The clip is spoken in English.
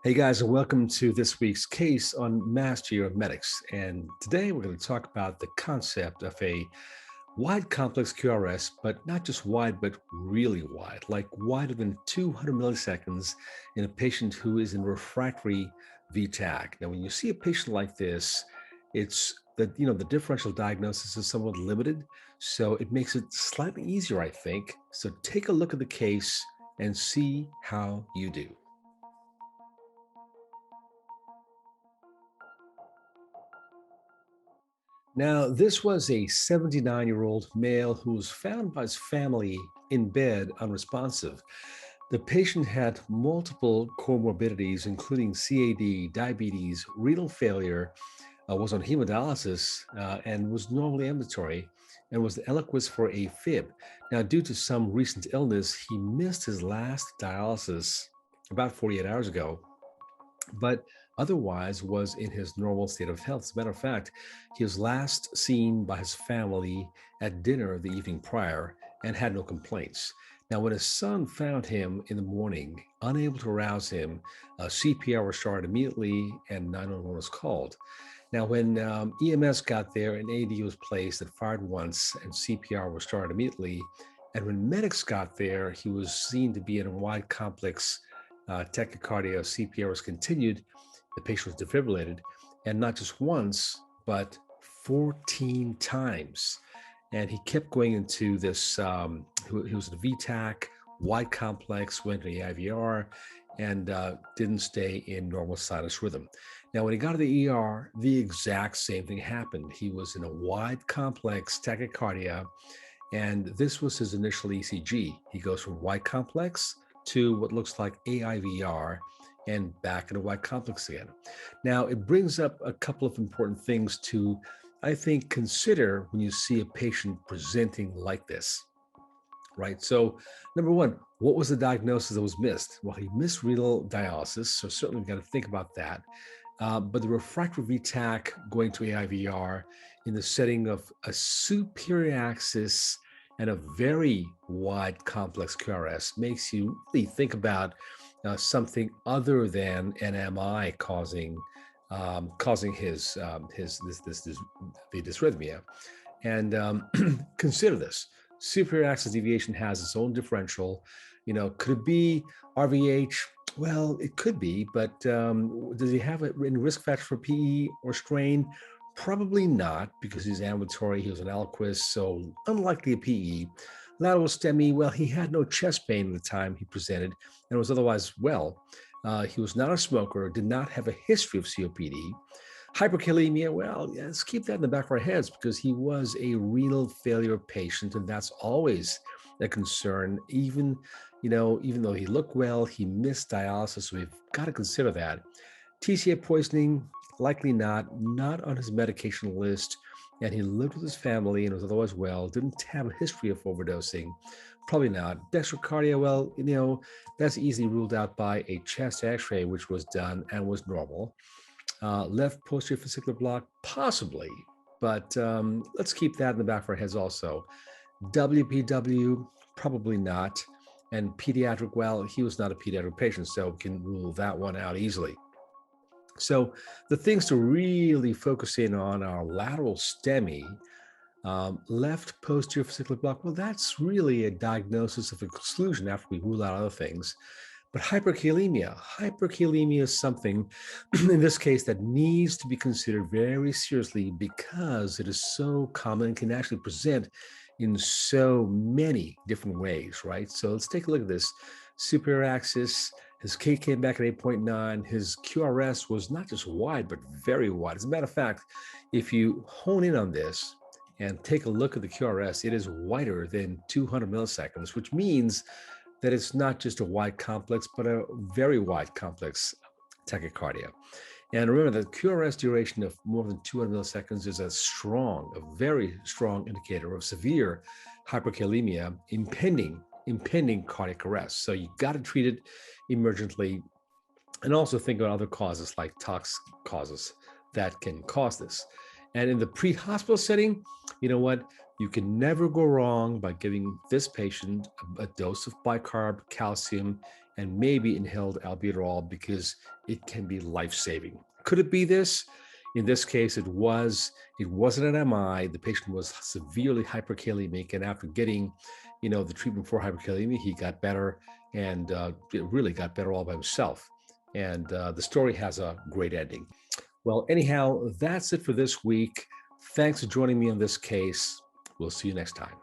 Hey guys, and welcome to this week's case on Mastery of Medics. And today we're going to talk about the concept of a wide complex QRS, but not just wide, but really wide, like wider than 200 milliseconds in a patient who is in refractory VTAC. Now, when you see a patient like this, it's that, the differential diagnosis is somewhat limited. So it makes it slightly easier, I think. So take a look at the case and see how you do. Now, this was a 79-year-old male who was found by his family in bed unresponsive. The patient had multiple comorbidities, including CAD, diabetes, renal failure, was on hemodialysis, and was normally ambulatory, and was Eliquis for A-fib. Now, due to some recent illness, he missed his last dialysis about 48 hours ago, but otherwise was in his normal state of health. As a matter of fact, he was last seen by his family at dinner the evening prior and had no complaints. Now, when his son found him in the morning, unable to arouse him, CPR was started immediately and 911 was called. Now, when EMS got there, an AED was placed that fired once and CPR was started immediately. And when medics got there, he was seen to be in a wide complex tachycardia. CPR was continued. The patient was defibrillated, and not just once, but 14 times. And he kept going into this, he was in a VTAC, wide complex, went to the IVR, and didn't stay in normal sinus rhythm. Now, when he got to the ER, the exact same thing happened. He was in a wide complex tachycardia, and this was his initial ECG. He goes from wide complex to what looks like AIVR and back in a wide complex again. Now, it brings up a couple of important things to, I think, consider when you see a patient presenting like this, right? So, number one, what was the diagnosis that was missed? Well, he missed renal dialysis, so certainly we've got to think about that. But the refractory VTAC going to AIVR in the setting of a superior axis and a very wide complex QRS makes you really think about something other than an MI causing his the dysrhythmia. And consider this: superior axis deviation has its own differential. Could it be RVH? Well, it could be, but does he have it in risk factor for PE or strain? Probably not, because he's ambulatory. He was an Eliquis, so unlikely a PE. Lateral STEMI, well, he had no chest pain at the time he presented and was otherwise well. He was not a smoker, did not have a history of COPD. Hyperkalemia, well, yeah, let's keep that in the back of our heads because he was a renal failure patient, and that's always a concern. Even though he looked well, he missed dialysis, so we've got to consider that. TCA poisoning, likely not on his medication list, and he lived with his family and was otherwise well, didn't have a history of overdosing, probably not. Dextrocardia, well, that's easily ruled out by a chest x-ray, which was done and was normal. Left posterior fascicular block, possibly, but let's keep that in the back of our heads also. WPW, probably not. And pediatric, well, he was not a pediatric patient, so we can rule that one out easily. So the things to really focus in on are lateral STEMI, left posterior fascicular block. Well, that's really a diagnosis of exclusion after we rule out other things. But hyperkalemia is something in this case that needs to be considered very seriously because it is so common and can actually present in so many different ways, right? So let's take a look at this. Superior axis, his K came back at 8.9. His QRS was not just wide, but very wide. As a matter of fact, if you hone in on this and take a look at the QRS, it is wider than 200 milliseconds, which means that it's not just a wide complex, but a very wide complex tachycardia. And remember that QRS duration of more than 200 milliseconds is a very strong indicator of severe hyperkalemia, impending cardiac arrest. So you got to treat it emergently, and also think about other causes like tox causes that can cause this. And in the pre-hospital setting, you know what? You can never go wrong by giving this patient a dose of bicarb calcium and maybe inhaled albuterol because it can be life-saving. Could it be this? In this case, it was. It wasn't an MI. The patient was severely hyperkalemic, and after getting, the treatment for hyperkalemia, he got better, and it really got better all by himself. And the story has a great ending. Well, anyhow, that's it for this week. Thanks for joining me on this case. We'll see you next time.